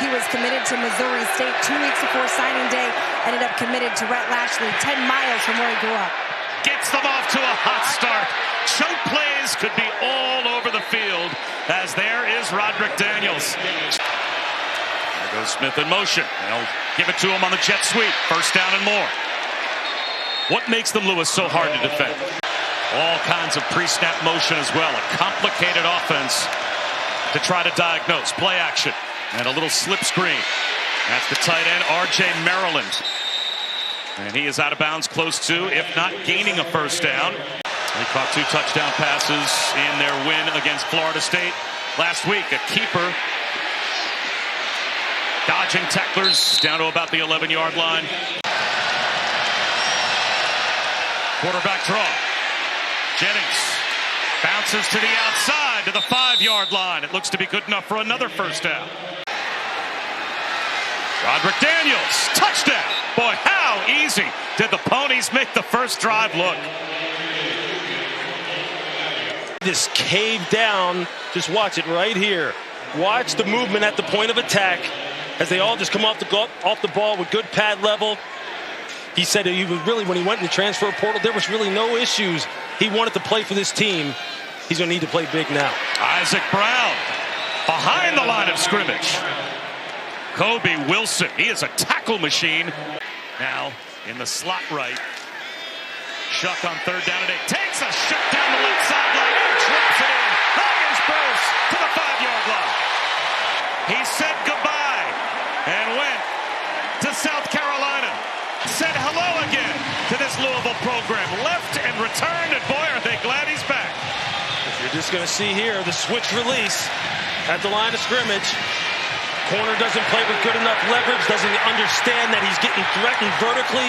he was committed to Missouri State 2 weeks before signing day. Ended up committed to Rhett Lashlee, 10 miles from where he grew up. Gets them off to a hot start. Choke plays could be all over the field, as there is Roderick Daniels. There goes Smith in motion. They'll give it to him on the jet sweep. First down and more. What makes them, Lewis, so hard to defend? All kinds of pre-snap motion as well. A complicated offense to try to diagnose. Play action and a little slip screen. That's the tight end, R.J. Maryland. And he is out of bounds close to, if not gaining a first down. They caught 2 touchdown passes in their win against Florida State last week. A keeper dodging tacklers down to about the 11-yard line. Quarterback draw. Jennings bounces to the outside to the 5-yard line. It looks to be good enough for another first down. Roderick Daniels, touchdown. Boy, how easy did the Ponies make the first drive look? This cave down. Just watch it right here. Watch the movement at the point of attack as they all just come off the ball with good pad level. He said he was really, when he went in the transfer portal, there was really no issues. He wanted to play for this team. He's going to need to play big now. Isaac Brown behind the line of scrimmage. Kobe Wilson, he is a tackle machine. Now in the slot right. Shough on 3rd down and 8. Takes a shot down the left sideline and drops it in. Lions burst to the 5-yard line. He said goodbye and went to South Carolina. Said hello again to this Louisville program. Left and returned, and boy, are they glad he's back. You're just going to see here the switch release at the line of scrimmage. Corner doesn't play with good enough leverage, doesn't understand that he's getting threatened vertically.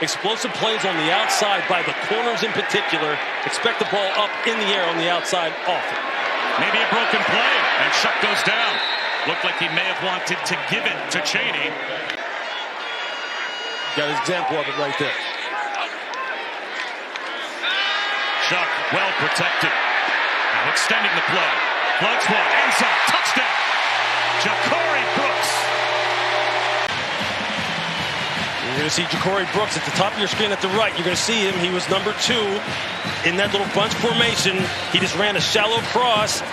Explosive plays on the outside by the corners in particular. Expect the ball up in the air on the outside often. Maybe a broken play, and Shough goes down. Looked like he may have wanted to give it to Cheney. Got an example of it right there. Shough well protected. Now extending the play. Plugs one. End zone. Touchdown. Ja'Cory Brooks. You're going to see Ja'Cory Brooks at the top of your screen at the right. You're going to see him. He was number 2 in that little bunch formation. He just ran a shallow cross.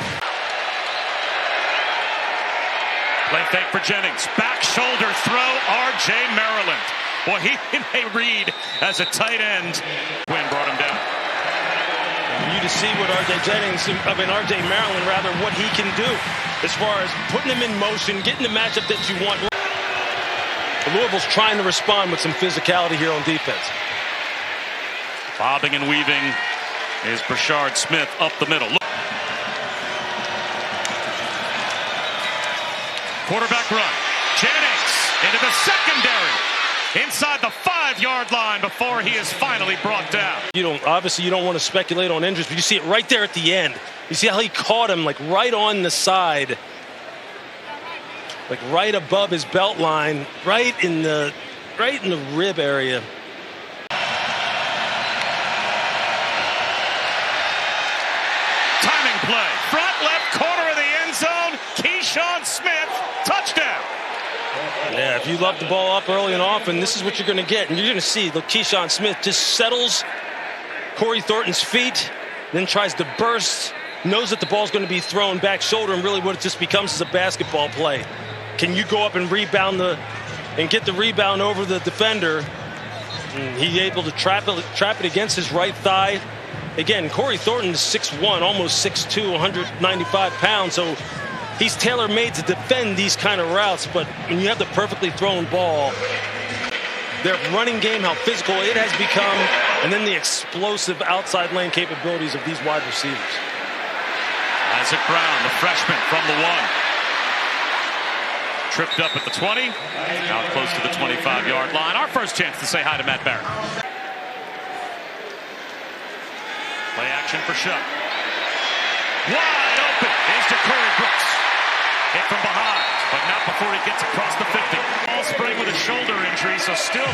Play fake for Jennings. Back shoulder throw. R.J. Maryland. Boy, he may read as a tight end. Quinn brought him down. You to see what R.J. Maryland, rather, what he can do as far as putting him in motion, getting the matchup that you want. Louisville's trying to respond with some physicality here on defense. Bobbing and weaving is Brashard Smith up the middle. Look. Quarterback run. Jennings into the secondary. Inside the 5-yard line before he is finally brought down. Obviously you don't want to speculate on injuries, but you see it right there at the end. You see how he caught him like right on the side, like right above his belt line, right in the rib area. Timing play. Front left corner of the end zone. Keyshawn Smith, touchdown. Yeah, if you lob the ball up early and often, this is what you're going to get. And you're going to see, look, Keyshawn Smith just settles Corey Thornton's feet, then tries to burst, knows that the ball's going to be thrown back shoulder, and really what it just becomes is a basketball play. Can you go up and rebound and get the rebound over the defender? And he's able to trap it against his right thigh. Again, Corey Thornton is 6'1", almost 6'2", 195 pounds, so he's tailor-made to defend these kind of routes, but when you have the perfectly thrown ball, their running game, how physical it has become, and then the explosive outside lane capabilities of these wide receivers. Isaac Brown, the freshman from the 1. Tripped up at the 20, now close to the 25-yard line. Our first chance to say hi to Matt Barrett. Play action for Shough. Wide open is Ja'Cory Brooks. Hit from behind, but not before he gets across the 50. Ball spring with a shoulder injury, so still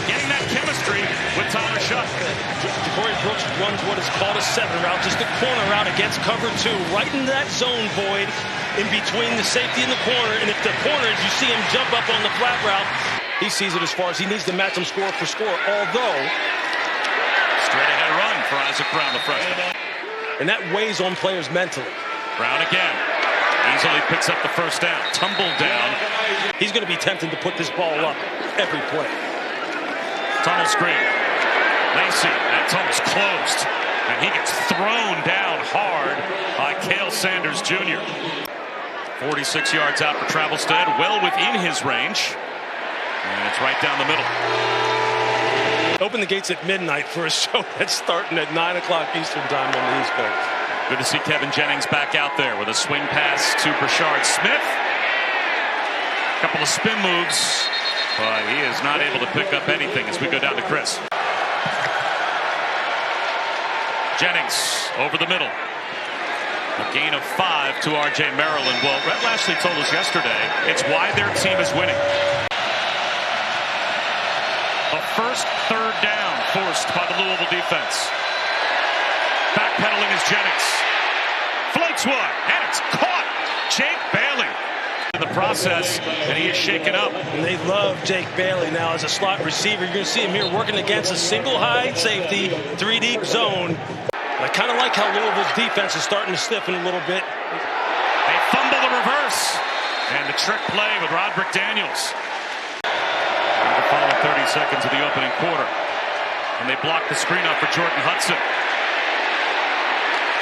getting that chemistry with Tyler Shough. Ja'Cory Brooks runs what is called a 7 route, just a corner route against cover 2, right in that zone void. in between the safety and the corner, and if the corner, as you see him jump up on the flat route, he sees it as far as he needs to match him score for score, although... Straight ahead run for Isaac Brown, the freshman. And that weighs on players mentally. Brown again. Easily picks up the first down. Tumble down. He's going to be tempted to put this ball up every play. Tunnel screen. Lacey, that tunnel's closed. And he gets thrown down hard by Cale Sanders Jr. 46 yards out for Travelstead, well within his range. And it's right down the middle. Open the gates at midnight for a show that's starting at 9 o'clock Eastern time on the East Coast. Good to see Kevin Jennings back out there with a swing pass to Brashard Smith. A couple of spin moves, but he is not able to pick up anything as we go down to Chris. Jennings over the middle. A gain of 5 to R.J. Maryland. Well, Rhett Lashley told us yesterday it's why their team is winning. The first third down forced by the Louisville defense. Backpedaling is Jennings. Floats one, and it's caught. Jake Bailey in the process, and he is shaken up. And they love Jake Bailey now as a slot receiver. You're going to see him here working against a single high safety, 3-deep zone. I kind of like how Louisville's defense is starting to stiffen a little bit. They fumble the reverse, and the trick play with Roderick Daniels. And the final 30 seconds of the opening quarter, and they block the screen up for Jordan Hudson.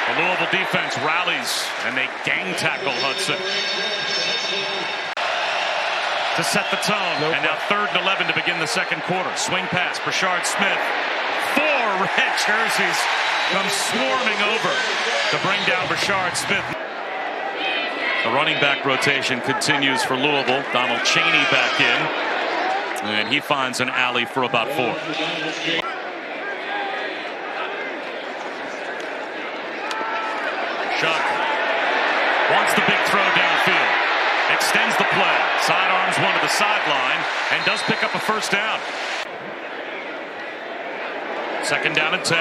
The Louisville defense rallies, and they gang tackle Hudson to set the tone. And now 3rd and 11 to begin the second quarter. Swing pass, Brashard Smith. 4 red jerseys come swarming over to bring down Brashard Smith. The running back rotation continues for Louisville. Donald Chaney back in, and he finds an alley for about 4. Shough wants the big throw downfield. Extends the play. Sidearms one to the sideline and does pick up a first down. 2nd down and 10.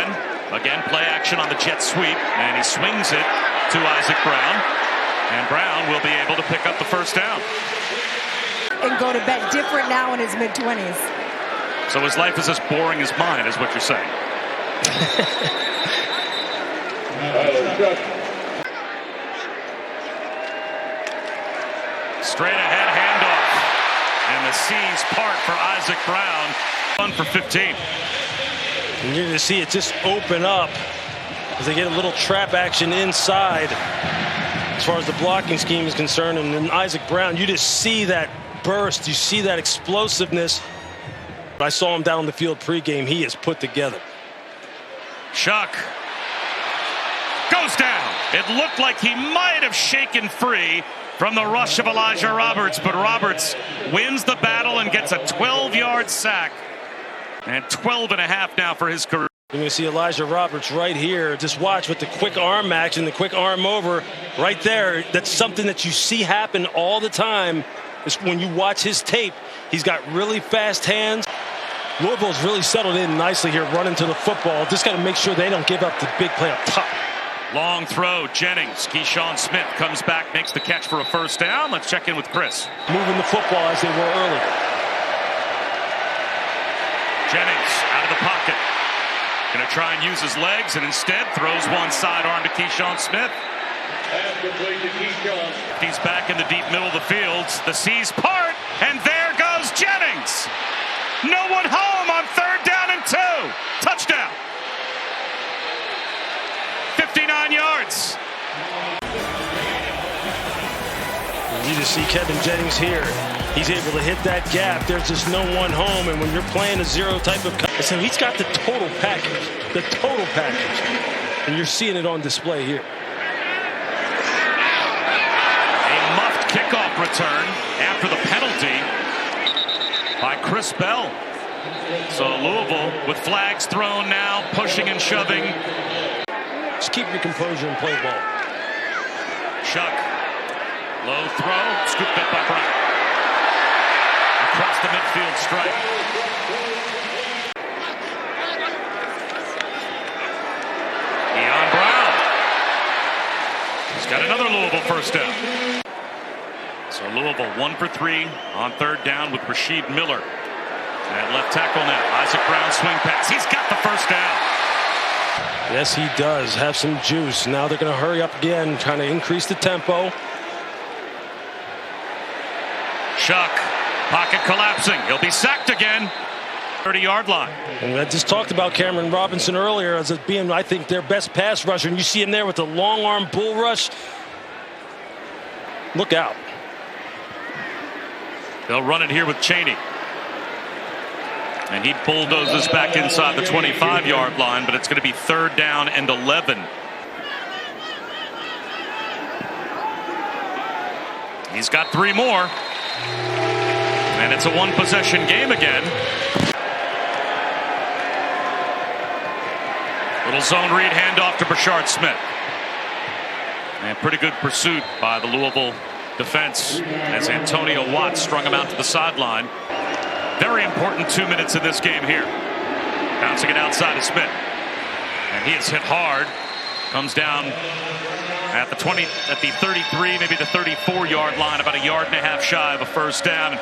Again, play action on the jet sweep. And he swings it to Isaac Brown. And Brown will be able to pick up the first down. And go to bed different now in his mid-20s. So his life is as boring as mine, is what you're saying. Straight ahead handoff. And the seas part for Isaac Brown. 1 for 15. And you're going to see it just open up as they get a little trap action inside as far as the blocking scheme is concerned. And then Isaac Brown, you just see that burst. You see that explosiveness. I saw him down on the field pregame. He is put together. Shough goes down. It looked like he might have shaken free from the rush of Elijah Roberts, but Roberts wins the battle and gets a 12-yard sack. And 12.5 now for his career. You're going to see Elijah Roberts right here. Just watch with the quick arm action, the quick arm over right there. That's something that you see happen all the time. Is when you watch his tape, he's got really fast hands. Louisville's really settled in nicely here, running to the football. Just got to make sure they don't give up the big play up top. Long throw, Jennings. Keyshawn Smith comes back, makes the catch for a first down. Let's check in with Chris. Moving the football as they were earlier. Jennings out of the pocket. Going to try and use his legs, and instead throws one sidearm to Keyshawn Smith. He's back in the deep middle of the field. The seas part, and there goes Jennings. No one home on 3rd down and 2. Touchdown. 59 yards. You just see Kevin Jennings here. He's able to hit that gap. There's just no one home. And when you're playing a zero type of coverage, so he's got the total package. The total package. And you're seeing it on display here. A muffed kickoff return after the penalty by Chris Bell. So Louisville with flags thrown now, pushing and shoving. Just keep your composure and play ball. Shough. Low throw, scooped up by Brown. Across the midfield stripe. Brown. He's got another Louisville first down. So Louisville 1 for 3 on third down with Rasheed Miller. At left tackle now. Isaac Brown swing pass. He's got the first down. Yes, he does have some juice. Now they're going to hurry up again, trying to increase the tempo. Shough, pocket collapsing. He'll be sacked again. 30-yard line. And I just talked about Cameron Robinson earlier as being, I think, their best pass rusher. And you see him there with the long arm bull rush. Look out. They'll run it here with Cheney. And he bulldozes back inside the 25-yard line, but it's going to be third down and 11. He's got 3 more. And it's a one-possession game again. Little zone read handoff to Brashard Smith. And pretty good pursuit by the Louisville defense as Antonio Watts strung him out to the sideline. Very important 2 minutes in this game here. Bouncing it outside to Smith. And he is hit hard. Comes down at the 20, at the 33, maybe the 34-yard line, about a yard and a half shy of a first down.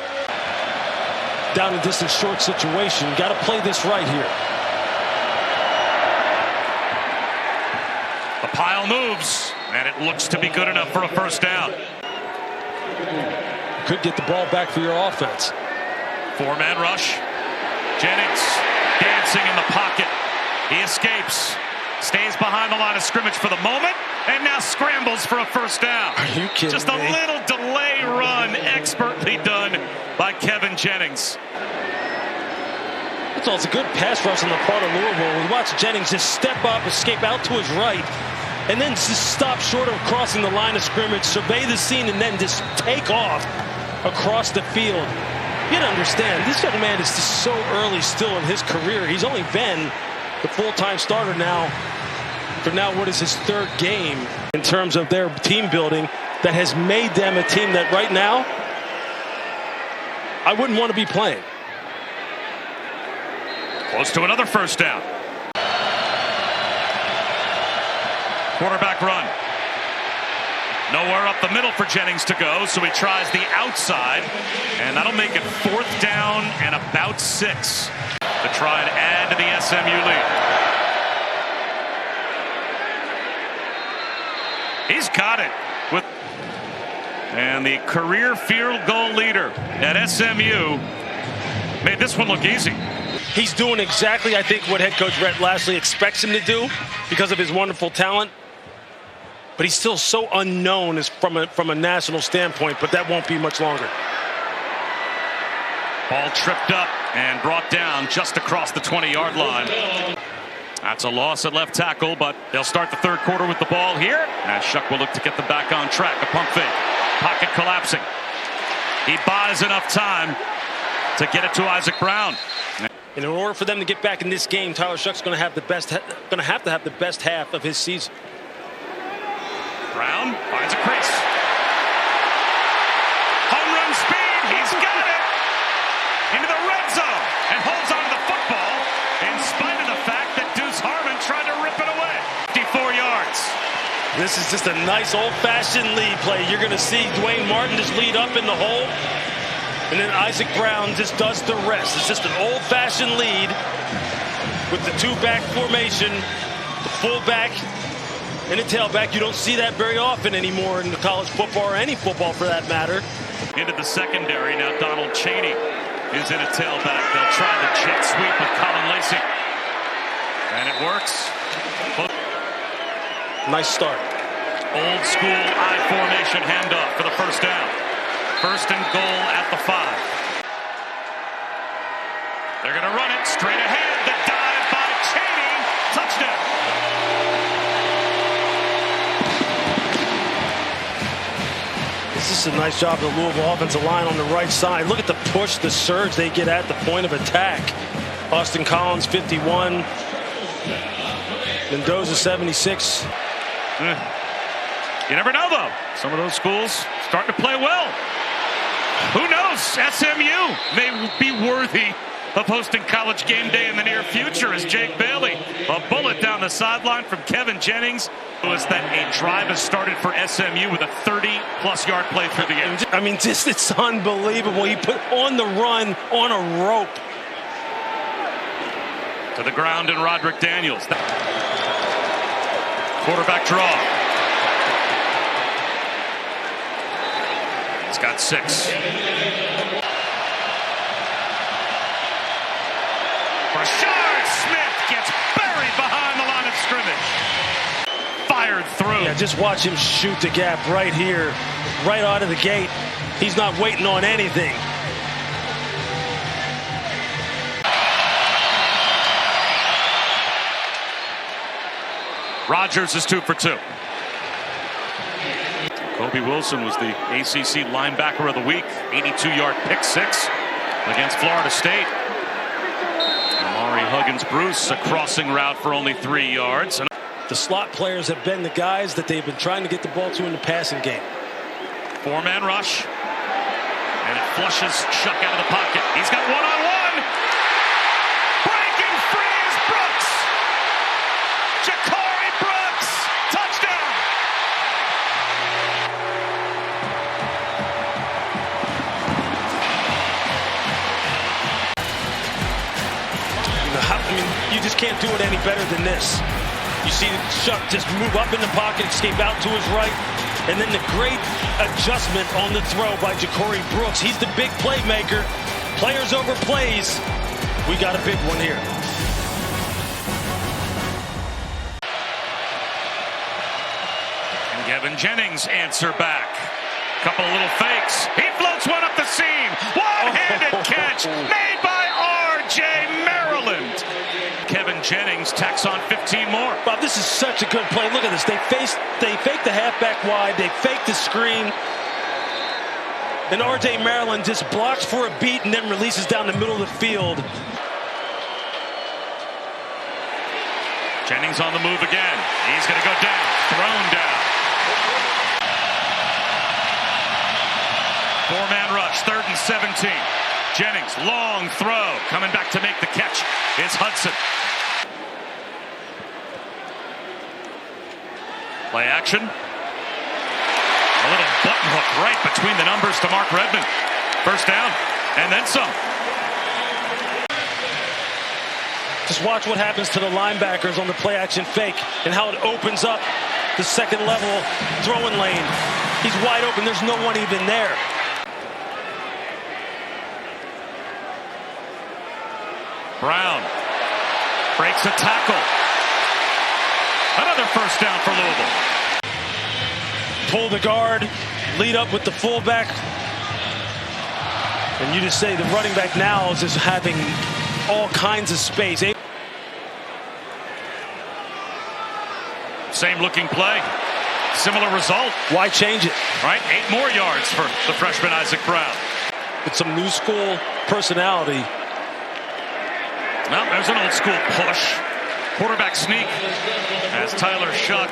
Down and distance short situation. Got to play this right here. The pile moves, and it looks to be good enough for a first down. Could get the ball back for your offense. 4-man rush. Jennings dancing in the pocket. He escapes. Stays behind the line of scrimmage for the moment, and now scrambles for a first down. Are you kidding Just a me? little delay run, expertly done by Kevin Jennings. That's all. It's a good pass rush on the part of Louisville. We watch Jennings just step up, escape out to his right, and then just stop short of crossing the line of scrimmage, survey the scene, and then just take off across the field. You gotta understand, this young man is just so early still in his career. He's only been the full-time starter now for what is his third game in terms of their team building that has made them a team that right now I wouldn't want to be playing. Close to another first down. Quarterback run. Nowhere up the middle for Jennings to go, so he tries the outside, and that'll make it fourth down and about 6 to try and add to the SMU lead. He's got it. And the career field goal leader at SMU made this one look easy. He's doing exactly, I think, what head coach Rhett Lashlee expects him to do because of his wonderful talent. But he's still so unknown as from a national standpoint, but that won't be much longer. Ball tripped up and brought down just across the 20-yard line. That's a loss at left tackle, but they'll start the third quarter with the ball here. As Shough will look to get them back on track. A pump fake. Pocket collapsing. He buys enough time to get it to Isaac Brown. And in order for them to get back in this game, Tyler Shough's going to have to have the best half of his season. Brown finds a crease. Home run speed. He's got it into the red zone and holds on to the football in spite of the fact that Deuce Harmon tried to rip it away. 54 yards. This is just a nice old-fashioned lead play. You're going to see Dwayne Martin just lead up in the hole, and then Isaac Brown just does the rest. It's just an old-fashioned lead with the two-back formation, the fullback and a tailback. You don't see that very often anymore in the college football, or any football for that matter. Into the secondary now. Donald Cheney is in a tailback. They'll try the jet sweep with Colin Lacey, and it works. Nice start. Old school I formation handoff for the first down. First and goal at the 5. They're going to run it straight ahead. The dive by Cheney. Touchdown. This is a nice job of the Louisville offensive line on the right side. Look at the push, the surge they get at the point of attack. Austin Collins, 51. Mendoza, 76. You never know, though. Some of those schools starting to play well. Who knows? SMU may be worthy of hosting College Game Day in the near future as Jake Bailey, a bullet down the sideline from Kevin Jennings. Was that a drive has started for SMU with a 30-plus yard play through the end. I mean, just it's unbelievable. He put on the run on a rope. To the ground and Roderick Daniels. Quarterback draw. He's got 6. Rashard Smith gets buried behind the line of scrimmage. Fired through. Yeah, just watch him shoot the gap right here, right out of the gate. He's not waiting on anything. Rodgers is 2 for 2. Kobe Wilson was the ACC linebacker of the week. 82-yard pick 6 against Florida State. Amari Huggins-Bruce, a crossing route for only 3 yards. The slot players have been the guys that they've been trying to get the ball to in the passing game. 4-man rush. And it flushes Shough out of the pocket. He's got one-on-one. Breaking free is Brooks. Ja'Cory Brooks. Touchdown. I mean, you just can't do it any better than this. You see Shough just move up in the pocket, escape out to his right, and then the great adjustment on the throw by Ja'Cory Brooks. He's the big playmaker. Players over plays. We got a big one here. And Kevin Jennings answer back. Couple of little fakes. He floats one up the seam. One-handed catch made by R.J. Maryland. Kevin Jennings tacks on 15 more. Bob, this is such a good play. Look at this. They fake the halfback wide. They fake the screen. And R.J. Maryland just blocks for a beat and then releases down the middle of the field. Jennings on the move again. He's going to go down. Thrown down. 4-man rush. 3rd and 17. Jennings, long throw. Coming back to make the catch is Hudson. Play action. A little button hook right between the numbers to Mark Redmond. First down, and then some. Just watch what happens to the linebackers on the play action fake and how it opens up the second level throwing lane. He's wide open. There's no one even there. Brown breaks a tackle. Another first down for Louisville. Pull the guard, lead up with the fullback. And you just say the running back now is just having all kinds of space. Same looking play. Similar result. Why change it? Right, 8 more yards for the freshman Isaac Brown. With some new school personality. Well, there's an old school push. Quarterback sneak as Tyler Shough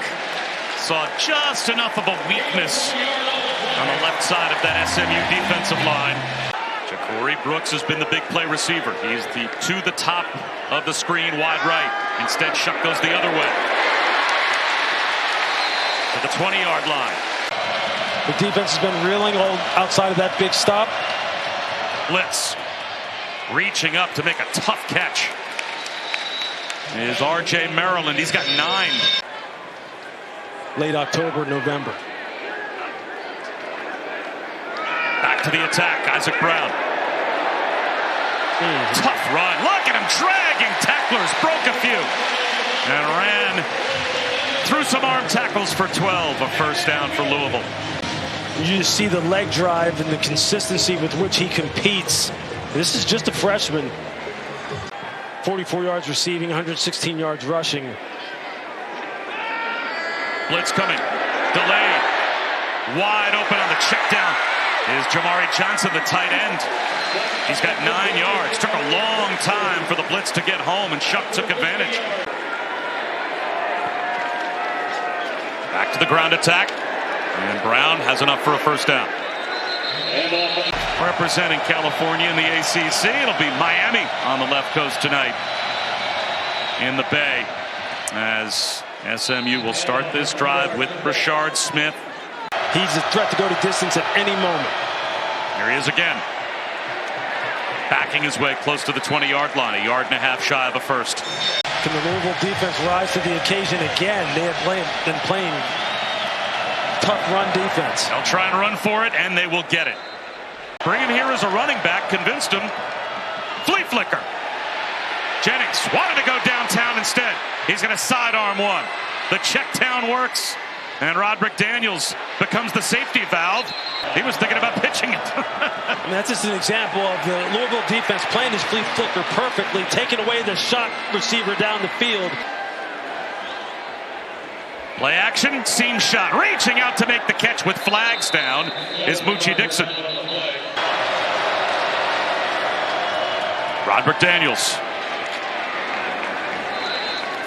saw just enough of a weakness on the left side of that SMU defensive line. Ja'Cory Brooks has been the big play receiver. He's to the top of the screen, wide right. Instead, Shough goes the other way. To the 20-yard line. The defense has been reeling all outside of that big stop. Blitz. Reaching up to make a tough catch is R.J. Maryland. He's got 9. Late October, November. Back to the attack, Isaac Brown. Tough run. Look at him dragging tacklers. Broke a few. And ran through some arm tackles for 12. A first down for Louisville. You just see the leg drive and the consistency with which he competes. This is just a freshman. 44 yards receiving, 116 yards rushing. Blitz coming. Delayed. Wide open on the check down is Jamari Johnson, the tight end. He's got 9 yards. Took a long time for the blitz to get home, and Shough took advantage. Back to the ground attack. And Brown has enough for a first down. Representing California in the ACC, it'll be Miami on the left coast tonight in the Bay, as SMU will start this drive with Brashard Smith. He's a threat to go to distance at any moment. Here he is again, backing his way close to the 20-yard line, a yard and a half shy of a first. Can the Louisville defense rise to the occasion again? They have been playing tough run defense. They'll try and run for it, and they will get it. Bring him here as a running back, convinced him. Flea flicker. Jennings wanted to go downtown instead. He's going to sidearm one. The check down works, and Roderick Daniels becomes the safety valve. He was thinking about pitching it. I mean, that's just an example of the Louisville defense playing his flea flicker perfectly, taking away the shot receiver down the field. Play action, seam shot. Reaching out to make the catch with flags down is Moochie Dixon. Roderick Daniels.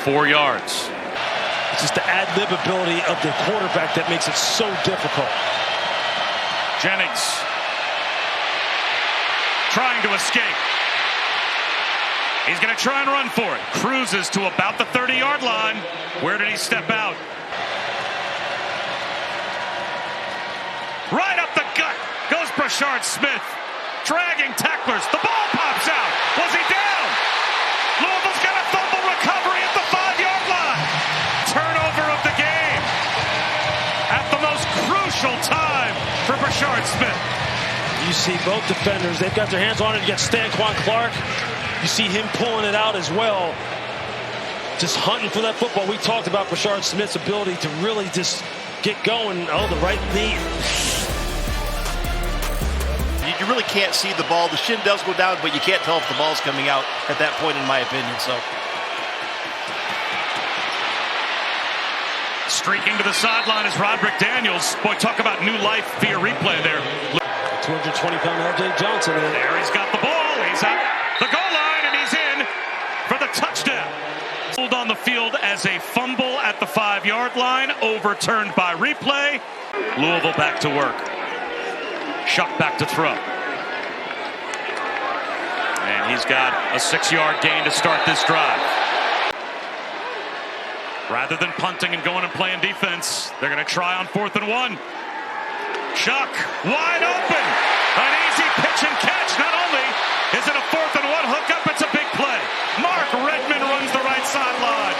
4 yards. It's just the ad-lib ability of the quarterback that makes it so difficult. Jennings trying to escape. He's going to try and run for it. Cruises to about the 30-yard line. Where did he step out? Right up the gut goes Brashard Smith. Dragging tacklers. The ball pops out. Was he down? Louisville's got a fumble recovery at the 5-yard line. Turnover of the game at the most crucial time for Brashard Smith. You see both defenders. They've got their hands on it. You got Stanquan Clark. You see him pulling it out as well. Just hunting for that football. We talked about Brashard Smith's ability to really just get going. Oh, the right knee. You really can't see the ball. The shin does go down, but you can't tell if the ball's coming out at that point, in my opinion. So, streaking to the sideline is Roderick Daniels. Boy, talk about new life via replay there. 220-pound L.J. Johnson. There he's got the ball. He's at the goal line, and he's in for the touchdown. Pulled on the field as a fumble at the 5-yard line, overturned by replay. Louisville back to work. Shough back to throw. And he's got a 6-yard gain to start this drive. Rather than punting and going and playing defense, they're going to try on 4th and 1. Shough wide open. An easy pitch and catch. Not only is it a 4th and 1 hookup, it's a big play. Mark Redmond runs the right sideline.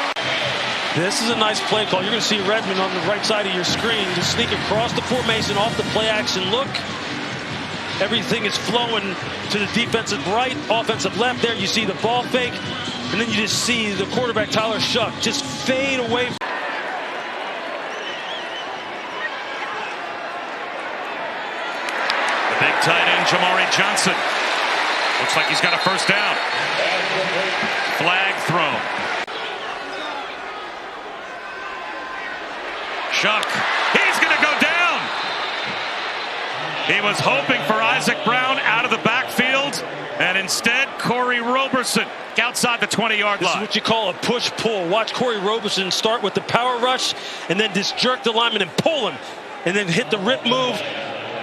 This is a nice play call. You're going to see Redmond on the right side of your screen just sneak across the formation off the play action look. Everything is flowing to the defensive right, offensive left. There you see the ball fake, and then you just see the quarterback Tyler Shough just fade away. The big tight end Jamari Johnson. Looks like he's got a first down. Flag thrown. Shough, he's going to go down. He was hoping for Isaac Brown out of the backfield, and instead Corey Roberson outside the 20-yard line. This is what you call a push-pull. Watch Corey Roberson start with the power rush and then just jerk the lineman and pull him, and then hit the rip move,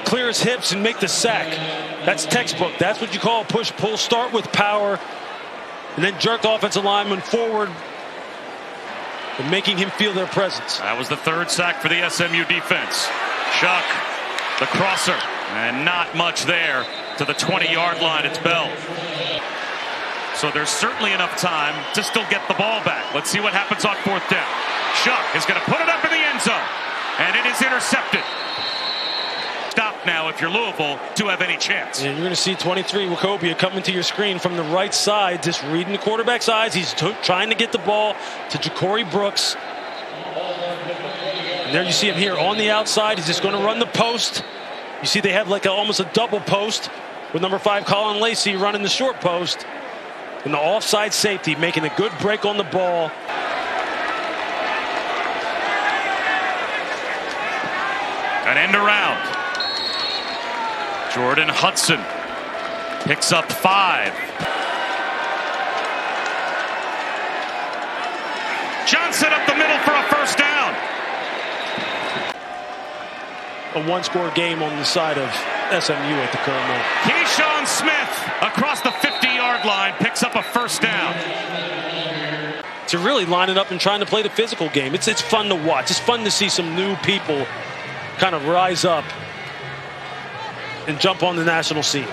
clear his hips, and make the sack. That's textbook. That's what you call a push-pull. Start with power and then jerk the offensive lineman forward and making him feel their presence. That was the 3rd sack for the SMU defense. Shough, the crosser, and not much there to the 20-yard line. It's Bell. So there's certainly enough time to still get the ball back. Let's see what happens on 4th down. Shough is going to put it up in the end zone, and it is intercepted. Stop now if you're Louisville to have any chance. And you're going to see 23 Wachovia coming to your screen from the right side, just reading the quarterback's eyes. He's trying to get the ball to Ja'Cory Brooks. And there you see him here on the outside. He's just going to run the post. You see they have like almost a double post with number 5 Colin Lacey running the short post. And the offside safety making a good break on the ball. An end around. Jordan Hudson picks up 5. Johnson up the middle for a first down. A one-score game on the side of SMU at the current moment. Keyshawn Smith across the 50-yard line picks up a first down. To really line it up and trying to play the physical game. It's fun to watch. It's fun to see some new people kind of rise up and jump on the national scene.